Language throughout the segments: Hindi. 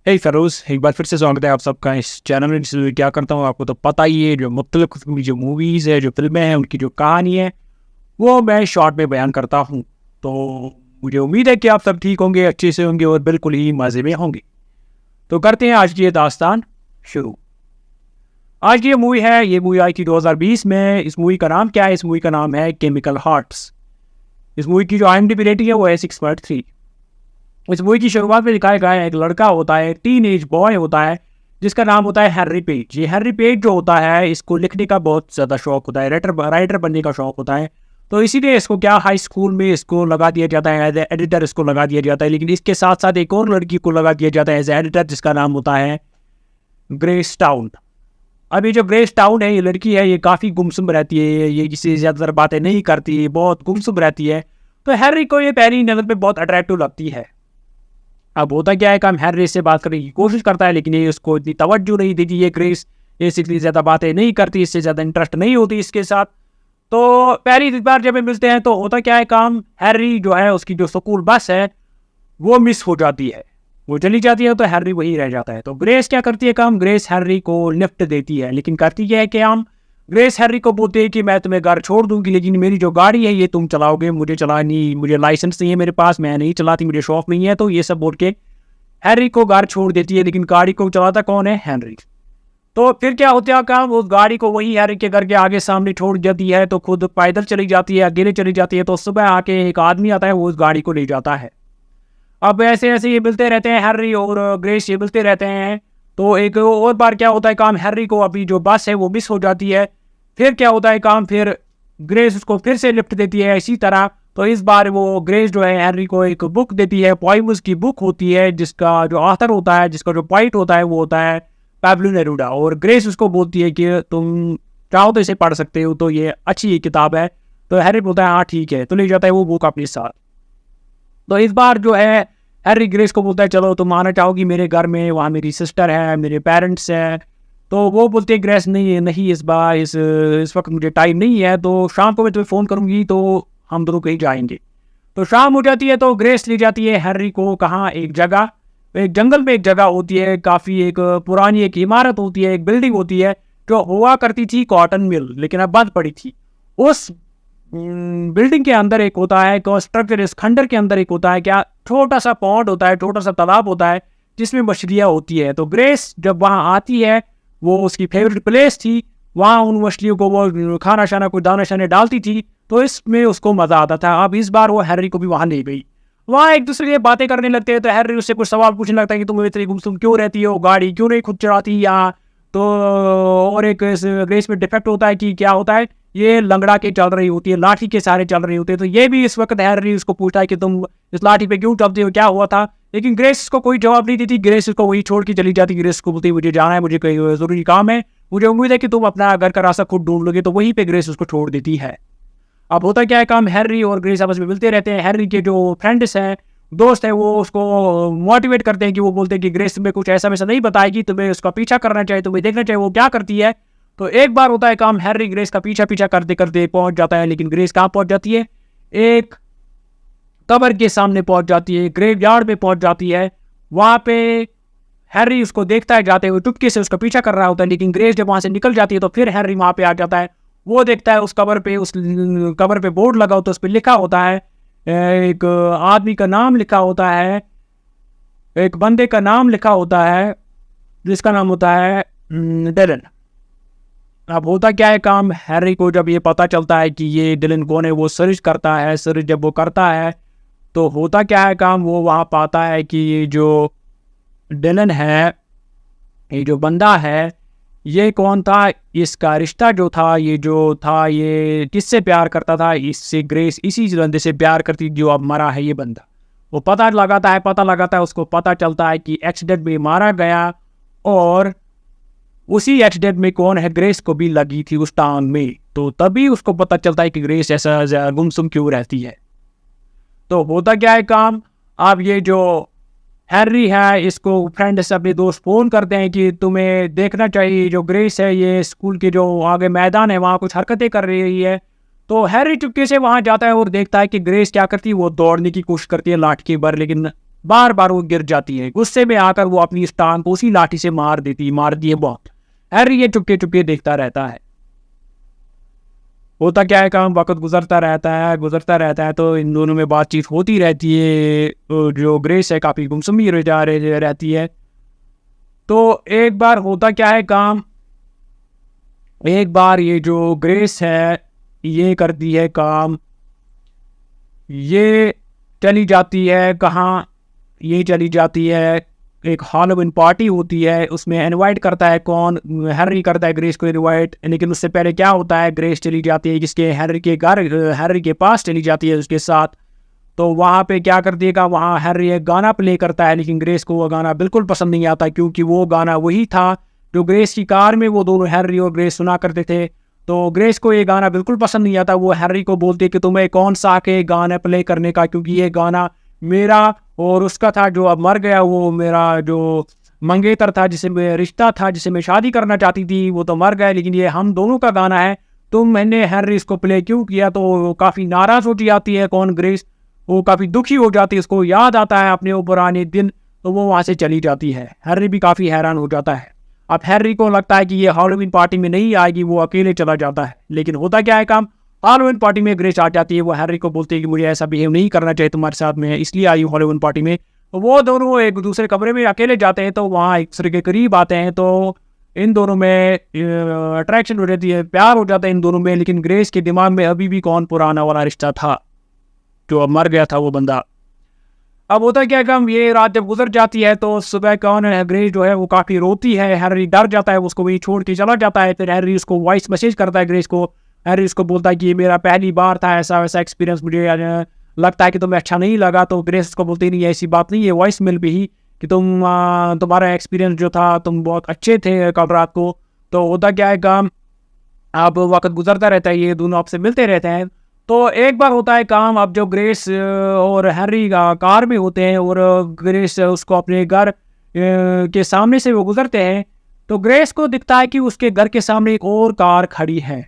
हे फेरोज, एक बार फिर से स्वागत है आप सबका इस चैनल में। जिसमें क्या करता हूँ आपको तो पता ही है, जो मुख्तलिफ किस्म की जो मूवीज़ है, जो फिल्में हैं, उनकी जो कहानी है वो मैं शॉर्ट में बयान करता हूँ। तो मुझे उम्मीद है कि आप सब ठीक होंगे, अच्छे से होंगे और बिल्कुल ही मज़े में होंगे। तो करते हैं आज की ये दास्तान शुरू। आज की ये मूवी आई थी 2020 में। इस मूवी का नाम क्या है? इस मूवी का नाम है केमिकल हार्ट्स। इस मूवी की जो IMDb रेटिंग है वो है 6.3। इस मूवी की शुरुआत में दिखाया गया है, एक लड़का होता है, टीन एज बॉय होता है, जिसका नाम होता है हैरी पेज। ये हैरी पेज जो होता है, इसको लिखने का बहुत ज़्यादा शौक होता है, राइटर बनने का शौक होता है। तो इसीलिए इसको क्या हाई स्कूल में इसको लगा दिया जाता है एज एडिटर, इसको लगा दिया जाता है। लेकिन इसके साथ साथ एक और लड़की को लगा दिया जाता है एज एडिटर, जिसका नाम होता है ग्रेस टाउन। अब ये जो ग्रेस टाउन है, ये लड़की है, ये काफ़ी गुमसुम रहती है, ये किसी से ज़्यादातर बातें नहीं करती, बहुत गुमसुम रहती है। तो हैरी को ये पहली नज़र पे बहुत अट्रैक्टिव लगती है। अब होता क्या है कि हम हैरी से बात करने की कोशिश करता है, लेकिन ये उसको इतनी तवज्जो नहीं देती। ये ग्रेस ये इतनी ज़्यादा बातें नहीं करती, इससे ज़्यादा इंटरेस्ट नहीं होती इसके साथ। तो पहली बार जब ये मिलते हैं तो होता क्या है काम, हैरी जो है उसकी जो स्कूल बस है वो मिस हो जाती है, वो चली जाती है, तो हैरी वहीं रह जाता है। तो ग्रेस क्या करती है काम, ग्रेस हैरी को लिफ्ट देती है। लेकिन करती क्या है कि हम ग्रेस हैरी को बोलते हैं कि मैं तुम्हें घर छोड़ दूंगी, लेकिन मेरी जो गाड़ी है ये तुम चलाओगे, मुझे चलानी, मुझे लाइसेंस नहीं है मेरे पास, मैं नहीं चलाती, मुझे शौक नहीं है। तो ये सब बोल के हैरी को घर छोड़ देती है। लेकिन गाड़ी को चलाता कौन है? हैरी। तो फिर क्या होता है काम, उस गाड़ी को वही हैरी के घर के आगे सामने छोड़ जाती है, तो खुद पैदल चली जाती है, अकेले चली जाती है। तो सुबह आके एक आदमी आता है, वो उस गाड़ी को ले जाता है। अब ऐसे ऐसे ये मिलते रहते हैं, हैरी और ग्रेस ये मिलते रहते हैं। तो एक और बार क्या होता है काम, हैरी को अभी जो बस है वो मिस हो जाती है। फिर क्या होता है काम, फिर ग्रेस उसको फिर से लिफ्ट देती है इसी तरह। तो इस बार वो ग्रेस जो है हैरी को एक बुक देती है, पोइम्स की बुक होती है, जिसका जो ऑथर होता है, जिसका जो पोइट होता है वो होता है पैब्लो नेरूदा। और ग्रेस उसको बोलती है कि तुम चाहो तो इसे पढ़ सकते हो, तो ये अच्छी किताब है। तो हैरी बोलता है हाँ ठीक है, तो ले जाता है वो बुक अपने साथ। तो इस बार जो है हैरी ग्रेस को बोलता है चलो तुम आना चाहोगी मेरे घर में, वहाँ मेरी सिस्टर है, मेरे पेरेंट्स हैं। तो वो बोलते हैं ग्रेस नहीं नहीं, इस बार इस वक्त मुझे टाइम नहीं है, तो शाम को मैं तुम्हें फ़ोन करूँगी, तो हम दोनों कहीं जाएंगे। तो शाम हो जाती है, तो ग्रेस ले जाती है हैरी को कहाँ, एक जगह, एक जंगल में एक जगह होती है, काफ़ी एक पुरानी एक इमारत होती है, एक बिल्डिंग होती है, जो हुआ करती थी कॉटन मिल, लेकिन अब बंद पड़ी थी। उस बिल्डिंग के अंदर एक होता है स्ट्रक्चर, इस खंडर के अंदर एक होता है क्या, छोटा सा पॉन्ड होता है, छोटा सा तालाब होता है, जिसमें मछलियाँ होती है। तो ग्रेस जब वहाँ आती है, वो उसकी फेवरेट प्लेस थी, वहाँ उन मछलियों को वो खाना शाना कोई दाना शाने डालती थी, तो इसमें उसको मज़ा आता था। अब इस बार वो हैरी को भी वहाँ ले गई। वहाँ एक दूसरे से बातें करने लगते हैं, तो हैरी उससे कुछ सवाल पूछने लगता है कि तुम इतनी गुमसुम क्यों रहती हो, गाड़ी क्यों नहीं खुद चलाती यहाँ। तो और एक ग्रेस में डिफेक्ट होता है कि क्या होता है, ये लंगड़ा के चल रही होती है, लाठी के सहारे चल रही होती है। तो ये भी इस वक्त हैरी उसको पूछता है कि तुम इस लाठी पे क्यों चलते हो, क्या हुआ था। लेकिन ग्रेस को कोई जवाब नहीं देती, ग्रेस उसको वही छोड़ के चली जाती। ग्रेस को बोलती मुझे जाना है, मुझे कोई ज़रूरी काम है, मुझे उम्मीद है कि तुम अपना घर का रास्ता खुद ढूंढ लोगे। तो वहीं पे ग्रेस उसको छोड़ देती है। अब होता क्या है काम, हैरी और ग्रेस आपस में मिलते रहते हैं। हैरी के जो फ्रेंड्स हैं, दोस्त हैं, वो उसको मोटिवेट करते हैं कि वो बोलते हैं कि ग्रेस तुम्हें कुछ ऐसा वैसा नहीं बताएगी, तुम्हें उसका पीछा करना चाहिए, तुम्हें देखना चाहिए वो क्या करती है। तो एक बार होता है काम, हैरी ग्रेस का पीछा पीछा करते करते पहुंच जाता है। लेकिन ग्रेस कहाँ पहुंच जाती है, एक कब्र के सामने पहुंच जाती है, ग्रेव यार्ड में पहुंच जाती है। वहाँ पे हैरी उसको देखता है जाते हुए, चुपके से उसका पीछा कर रहा होता है। लेकिन ग्रेस जब वहाँ से निकल जाती है, तो फिर हैरी वहाँ पे आ जाता है। वो देखता है उस कब्र पे बोर्ड लगा होता है, उस पर लिखा होता है, एक आदमी का नाम लिखा होता है, एक बंदे का नाम लिखा होता है, जिसका नाम होता है डिलन। अब होता क्या है काम, हैरी को जब ये पता चलता है कि ये डिलन कौन है, वो सर्च करता है। सर्च जब वो करता है, तो होता क्या है काम, वो वहाँ पाता है कि ये जो डिलन है, ये जो बंदा है, ये कौन था, इसका रिश्ता जो था, ये जो था, ये किससे प्यार करता था, इससे ग्रेस इसी बंदे से प्यार करती जो अब मरा है ये बंदा। वो पता लगाता है, उसको पता चलता है कि एक्सीडेंट में मारा गया, और उसी एक्सीडेंट में कौन है, ग्रेस को भी लगी थी उस टांग में। तो तभी उसको पता चलता है कि ग्रेस ऐसा गुमसुम क्यों रहती है। तो होता क्या है काम, अब ये जो हैरी है, इसको फ्रेंड से अपने दोस्त फ़ोन करते हैं कि तुम्हें देखना चाहिए, जो ग्रेस है ये स्कूल के जो आगे मैदान है वहाँ कुछ हरकतें कर रही है। तो हैरी चुपके से वहाँ जाता है और देखता है कि ग्रेस क्या करती है, वो दौड़ने की कोशिश करती है लाठी के ऊपर, लेकिन बार बार वो गिर जाती है। गुस्से में आकर वो अपनी इस टांग को उसी लाठी से मार दी है बहुत। हैरी ये चुपके चुपके देखता रहता है। होता क्या है, काम वक्त गुजरता रहता है तो इन दोनों में बातचीत होती रहती है। जो ग्रेस है काफ़ी गुमसुमी रहती है। तो एक बार होता क्या है काम, एक बार ये जो ग्रेस है ये करती है काम, ये चली जाती है कहाँ, ये चली जाती है एक हैलोवीन पार्टी होती है, उसमें इनवाइट करता है कौन, हैरी करता है ग्रेस को इनवाइट। लेकिन उससे पहले क्या होता है, ग्रेस चली जाती है जिसके हैरी के घर, हैरी के पास चली जाती है उसके साथ। तो वहाँ पे क्या कर देगा, वहाँ हैरी एक गाना प्ले करता है, लेकिन ग्रेस को वो गाना बिल्कुल पसंद नहीं आता, क्योंकि वो गाना वही था जो ग्रेस की कार में वो दोनों हैरी और ग्रेस सुना करते थे। तो ग्रेस को ये गाना बिल्कुल पसंद नहीं आता। वो हैरी को बोलती है कि तुम्हें कौन सा के गाना प्ले करने का, क्योंकि ये गाना मेरा और उसका था जो अब मर गया, वो मेरा जो मंगेतर था, जिसे मैं रिश्ता था, जिसे मैं शादी करना चाहती थी, वो तो मर गया, लेकिन ये हम दोनों का गाना है, मैंने हैरी इसको प्ले क्यों किया। तो काफ़ी नाराज़ हो जाती है कौन, ग्रेस। वो काफ़ी दुखी हो जाती है, उसको याद आता है अपने वो पुराने दिन, तो वो वहाँ से चली जाती है। हैरी भी काफ़ी हैरान हो जाता है। अब हैरी को लगता है कि ये हैलोवीन पार्टी में नहीं आएगी, वो अकेले चला जाता है। लेकिन होता क्या है काम, हैलोवीन पार्टी में ग्रेस आ जाती है। वो हैरी को बोलती है कि मुझे ऐसा बिहेव नहीं करना चाहिए तुम्हारे साथ में, इसलिए आई हूँ हैलोवीन पार्टी में। तो वो दोनों एक दूसरे कमरे में अकेले जाते हैं, तो वहाँ एक दूसरे के करीब आते हैं, तो इन दोनों में अट्रैक्शन हो जाती है, प्यार हो जाता है इन दोनों में। लेकिन ग्रेस के दिमाग में अभी भी कौन पुराना वाला रिश्ता था जो अब मर गया था वो बंदा। अब होता क्या काम, ये रात जब गुजर जाती है तो सुबह कौन है, ग्रेस जो है वो काफ़ी रोती है। हैरी डर जाता है, उसको वही छोड़ के चला जाता है। फिर हैरी उसको वॉइस मैसेज करता है ग्रेस को। हैरी उसको बोलता है कि ये मेरा पहली बार था ऐसा वैसा एक्सपीरियंस, मुझे लगता है कि तुम्हें अच्छा नहीं लगा। तो ग्रेस उसको बोलती नहीं, ऐसी बात नहीं है, वॉइस मेल पे ही कि तुम्हारा एक्सपीरियंस जो था, तुम बहुत अच्छे थे कल रात को। तो होता क्या है काम, अब वक्त गुजरता रहता है, ये दोनों आपसे मिलते रहते हैं। तो एक बार होता है काम, अब जो ग्रेस और हैरी कार में होते हैं और ग्रेस उसको अपने घर के सामने से वो गुजरते हैं, तो ग्रेस को दिखता है कि उसके घर के सामने एक और कार खड़ी है।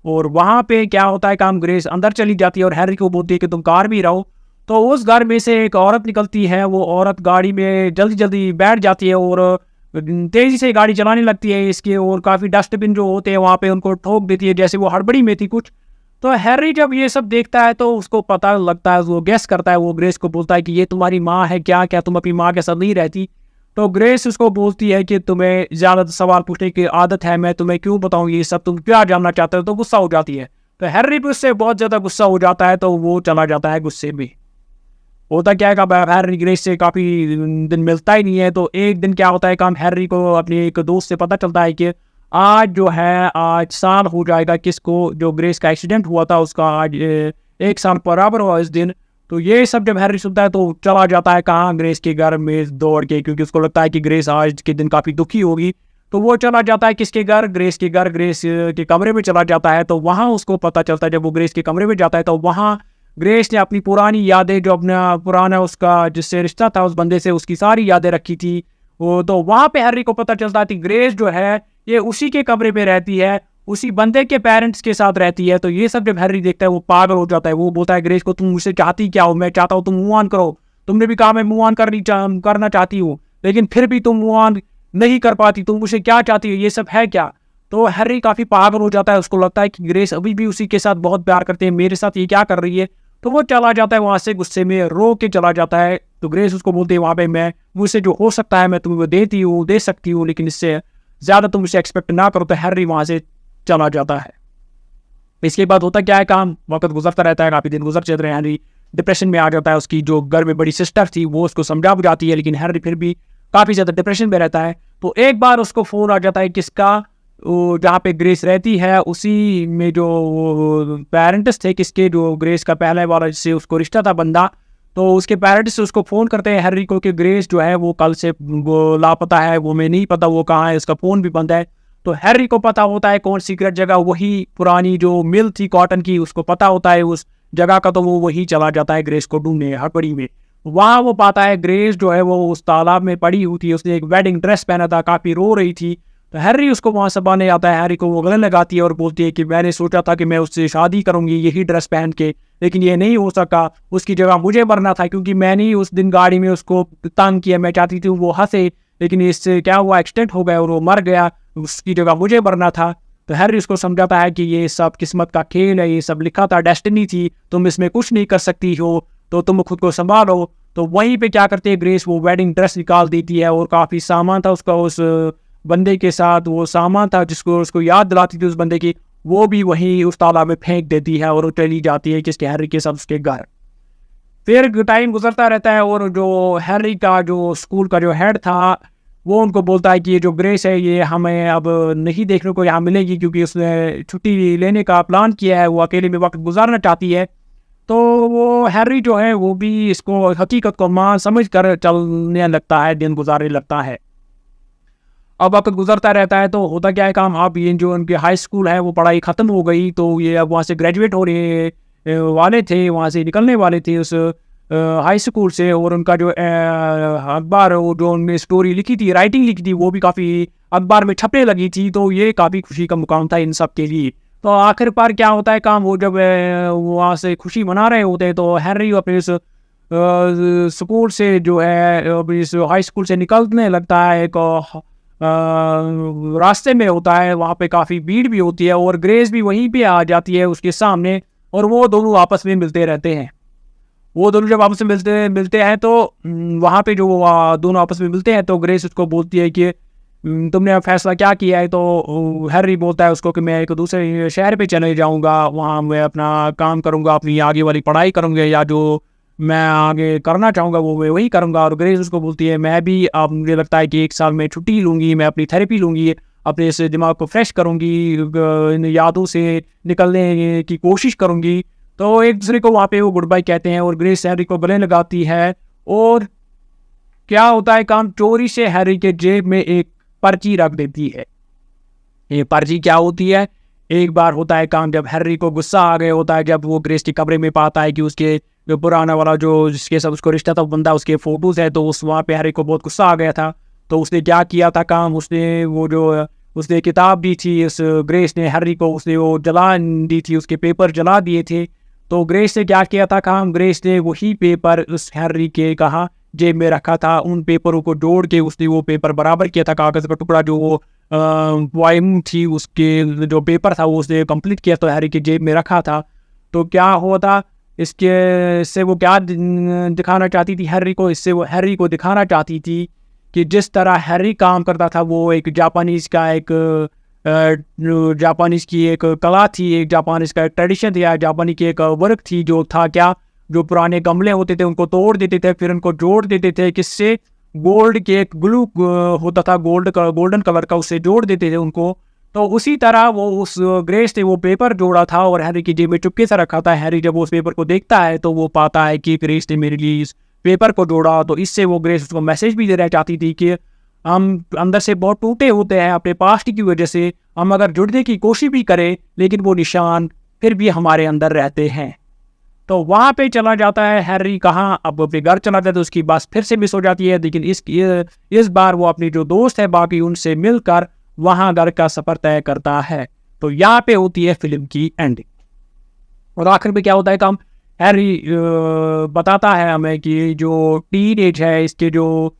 और वहाँ पे क्या होता है काम, ग्रेस अंदर चली जाती है और हैरी को बोलती है कि तुम कार में रहो। तो उस घर में से एक औरत निकलती है, वो औरत गाड़ी में जल्दी जल्दी बैठ जाती है और तेज़ी से गाड़ी चलाने लगती है इसके, और काफ़ी डस्टबिन जो होते हैं वहाँ पे उनको ठोक देती है, जैसे वो हड़बड़ी में थी कुछ। तो हैरी जब ये सब देखता है तो उसको पता लगता है, वो गेस करता है, वो ग्रेस को बोलता है कि ये तुम्हारी माँ है क्या, क्या तुम अपनी माँ के साथ नहीं रहती। तो ग्रेस उसको बोलती है कि तुम्हें ज़्यादा सवाल पूछने की आदत है, मैं तुम्हें क्यों बताऊँ ये सब, तुम क्या जानना चाहते हो। तो गुस्सा हो जाती है, तो हैरी भी उससे बहुत ज़्यादा गुस्सा हो जाता है, तो वो चला जाता है गुस्से में। होता क्या है कि हैरी ग्रेस से काफ़ी दिन मिलता ही नहीं है। तो एक दिन क्या होता है काम, हैरी को अपने एक दोस्त से पता चलता है कि आज जो है, आज साल हो जाएगा किसको, जो ग्रेस का एक्सीडेंट हुआ था उसका आज 1 साल बराबर हुआ इस दिन। तो ये सब जब हैरी सुनता है तो चला जाता है कहाँ, ग्रेस के घर में दौड़ के, क्योंकि उसको लगता है कि ग्रेस आज के दिन काफ़ी दुखी होगी। तो वो चला जाता है किसके घर, ग्रेस के घर, ग्रेस के कमरे में चला जाता है। तो वहाँ उसको पता चलता है, जब वो ग्रेस के कमरे में जाता है तो वहाँ ग्रेस ने अपनी पुरानी यादें, जो अपना पुराना उसका जिससे रिश्ता था उस बंदे से, उसकी सारी यादें रखी थी वो। तो वहाँ पे हैरी को पता चलता है कि ग्रेस जो है ये उसी के कमरे में रहती है, उसी बंदे के पेरेंट्स के साथ रहती है। तो ये सब जब हैरी देखता है वो पागल हो जाता है। वो बोलता है ग्रेस को, तुम मुझसे चाहती क्या हो, मैं चाहता हूँ तुम मूव ऑन करो, तुमने भी कहा मैं मूव ऑन करना चाहती हूँ, लेकिन फिर भी तुम मूव ऑन नहीं कर पाती, तुम मुझसे क्या चाहती हो, ये सब है क्या। तो हैरी काफ़ी पागल हो जाता है, उसको लगता है कि ग्रेस अभी भी उसी के साथ बहुत प्यार करते हैं, मेरे साथ ये क्या कर रही है। तो वो चला जाता है वहाँ से, गुस्से में रो के चला जाता है। तो ग्रेस उसको बोलती है वहाँ पे, मैं मुझसे जो हो सकता है मैं तुम्हें वो देती हूँ, दे सकती हूँ, लेकिन इससे ज़्यादा तुम मुझसे एक्सपेक्ट ना करो। तो हैरी वहाँ से चला जाता है। इसके बाद होता क्या है काम, वक्त गुजरता रहता है, काफ़ी दिन गुजर चल रहे हैं। हैरी डिप्रेशन में आ जाता है। उसकी जो घर में बड़ी सिस्टर थी वो उसको समझा बुझाती है, लेकिन हैरी फिर भी काफ़ी ज़्यादा डिप्रेशन में रहता है। तो एक बार उसको फ़ोन आ जाता है किसका, जहाँ पे ग्रेस रहती है उसी में जो पेरेंट्स थे किसके, जो ग्रेस का पहले वाला जिससे उसको रिश्ता था बंदा, तो उसके पेरेंट्स उसको फ़ोन करते हैं हैरी को कि ग्रेस जो है वो कल से वो लापता है, वो मैं नहीं पता वो कहाँ है, उसका फ़ोन भी बंद है। तो हैरी को पता होता है कौन सीक्रेट जगह, वही पुरानी जो मिल थी कॉटन की, उसको पता होता है उस जगह का। तो वो वही चला जाता है ग्रेस को ढूंढने हड़बड़ी में। वहाँ वो पाता है ग्रेस जो है वो उस तालाब में पड़ी हुई थी, उसने एक वेडिंग ड्रेस पहना था, काफ़ी रो रही थी। तो हैरी उसको वहाँ संभालने आता है। हैरी को वो गले लगाती है और बोलती है कि मैंने सोचा था कि मैं उससे शादी करूंगी यही ड्रेस पहन के, लेकिन ये नहीं हो सका, उसकी जगह मुझे मरना था क्योंकि मैंने ही उस दिन गाड़ी में उसको तंग किया। मैं चाहती थी वो हंसे, लेकिन इससे क्या हुआ, एक्सीडेंट हो गया और वो मर गया, उसकी जगह मुझे मरना था। तो हैरी उसको समझाता है कि ये सब किस्मत का खेल है, ये सब लिखा था, डेस्टिनी थी, तुम इसमें कुछ नहीं कर सकती हो, तो तुम खुद को संभालो। तो वहीं पे क्या करती है ग्रेस, वो वेडिंग ड्रेस निकाल देती है और काफ़ी सामान था उसका उस बंदे के साथ, वो सामान था जिसको उसको याद दिलाती थी उस बंदे की, वो भी वहीं उस तालाब में फेंक देती है और चली जाती है किसके, हैरी के साथ उसके घर। फिर टाइम गुजरता रहता है और जो हैरी का जो स्कूल का जो हेड था वो उनको बोलता है कि ये जो ग्रेस है ये हमें अब नहीं देखने को यहाँ मिलेगी, क्योंकि उसने छुट्टी लेने का प्लान किया है, वो अकेले में वक्त गुजारना चाहती है। तो वो हैरी जो है वो भी इसको हकीकत को मान समझ कर चलने लगता है, दिन गुजारने लगता है। अब वक्त गुजरता रहता है तो होता क्या है काम, अब ये जो उनके हाई स्कूल है वो पढ़ाई ख़त्म हो गई, तो ये अब वहाँ से ग्रेजुएट हो रहे वाले थे, वहाँ से निकलने वाले थे उस हाई स्कूल से। और उनका जो अखबार, वो जो उन्होंने स्टोरी लिखी थी, राइटिंग लिखी थी, वो भी काफ़ी अखबार में छपने लगी थी, तो ये काफ़ी खुशी का मुकाम था इन सब के लिए। तो आखिर पर क्या होता है काम, वो जब वहाँ से खुशी मना रहे होते हैं तो हैरी अपने इस स्कूल से जो है इस हाई स्कूल से निकलने लगता है। एक रास्ते में होता है, वहाँ पे काफ़ी भीड़ भी होती है और ग्रेस भी वहीं पे आ जाती है उसके सामने, और वो दोनों आपस में मिलते रहते हैं। वो दोनों जब आपस में मिलते हैं तो वहाँ पे जो दोनों आपस में मिलते हैं तो ग्रेस उसको बोलती है कि तुमने फैसला क्या किया है। तो हैरी बोलता है उसको कि मैं एक दूसरे शहर पे चले जाऊँगा, वहाँ मैं अपना काम करूँगा, अपनी आगे वाली पढ़ाई करूँगा, या जो मैं आगे करना चाहूँगा वो मैं वही करूँगा। और ग्रेस उसको बोलती है मैं भी, अब मुझे लगता है कि 1 साल में छुट्टी लूँगी, मैं अपनी थेरेपी लूँगी, अपने इस दिमाग को फ्रेश करूँगी, इन यादों से निकलने की कोशिश करूँगी। तो एक दूसरे को वहाँ पे वो गुड बाय कहते हैं और ग्रेस हैरी को गले लगाती है। और क्या होता है काम, चोरी से हैरी के जेब में एक पर्ची रख देती है। ये पर्ची क्या होती है, एक बार होता है काम जब हैरी को गुस्सा आ गया होता है, जब वो ग्रेस के कमरे में पाता है कि उसके जो पुराना वाला जो जिसके साथ उसको रिश्ता था वो बंदा, उसके फोटोज है, तो उस वहाँ पे हैरी को बहुत गुस्सा आ गया था। तो उसने क्या किया था काम, उसने वो जो उसने किताब दी थी उस ग्रेस ने हैरी को, उसने वो जला दी थी, उसके पेपर जला दिए थे। तो ग्रेस ने क्या किया था काम, ग्रेस ने वही पेपर उस हैरी के कहा जेब में रखा था, उन पेपरों को जोड़ के उसने वो पेपर बराबर किया था, कागज़ का टुकड़ा जो वो पोएम थी उसके जो पेपर था वो उसने कंप्लीट किया, तो हैरी की जेब में रखा था। तो क्या हुआ था, इससे वो क्या दिखाना चाहती थी हैरी को, इससे वो हैरी को दिखाना चाहती थी कि जिस तरह हैरी काम करता था वो एक जापानीज़ का एक जापानीज़ की एक कला थी, एक जापानीज़ का एक ट्रेडिशन था, जापानी की एक वर्क थी, जो था क्या, जो पुराने गमले होते थे उनको तोड़ देते थे, फिर उनको जोड़ देते थे, किससे, गोल्ड के एक ग्लू होता था गोल्डन कलर का, उससे जोड़ देते थे उनको। तो उसी तरह वो उस ग्रेस ने वो पेपर जोड़ा था और हैरी की जेब में चुपके से रखा था। हैरी जब उस पेपर को देखता है तो वो पाता है कि ग्रेस ने मेरे लिए इस पेपर को जोड़ा। तो इससे वो ग्रेस उसको मैसेज भी देना चाहती थी कि हम अंदर से बहुत टूटे होते हैं अपने पास्ट की वजह से, हम अगर जुड़ने की कोशिश भी करें लेकिन वो निशान फिर भी हमारे अंदर रहते हैं। तो वहाँ पे चला जाता है हैरी, कहाँ, अब अपने घर चला जाता है, तो उसकी बस फिर से मिस हो जाती है, लेकिन इस बार वो अपनी जो दोस्त है बाकी उनसे मिलकर वहाँ घर का सफ़र तय करता है। तो यहाँ पे होती है फिल्म की एंडिंग। और आखिर में क्या होता है काम, हैरी बताता है हमें कि जो टीन एज है इसके जो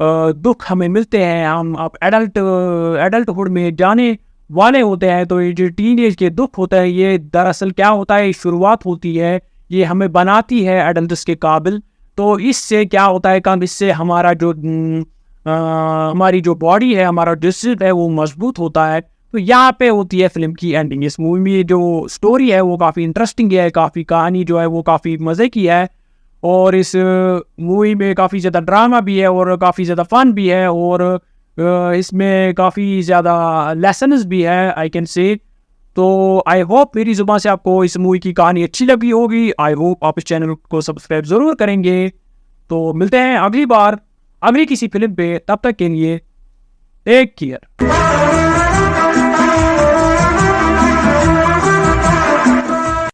दुख हमें मिलते हैं, हम अब एडल्टहुड में जाने वाले होते हैं, तो ये जो टीन एज के दुख होता है ये दरअसल क्या होता है, शुरुआत होती है, ये हमें बनाती है एडल्ट्स के काबिल। तो इससे क्या होता है काम, इससे हमारा जो हमारी जो बॉडी है, हमारा डिस्ट्रिक्ट है वो मजबूत होता है। तो यहाँ पे होती है फिल्म की एंडिंग। इस मूवी में जो स्टोरी है वो काफ़ी इंटरेस्टिंग है, काफ़ी कहानी जो है वो काफ़ी मज़े की है, और इस मूवी में काफ़ी ज़्यादा ड्रामा भी है और काफ़ी ज़्यादा फन भी है, और इसमें काफ़ी ज़्यादा लेसन्स भी है आई कैन से। तो आई होप मेरी ज़ुबान से आपको इस मूवी की कहानी अच्छी लगी होगी। आई होप आप इस चैनल को सब्सक्राइब ज़रूर करेंगे। तो मिलते हैं अगली बार अगली किसी फिल्म पे, तब तक के लिए टेक केयर।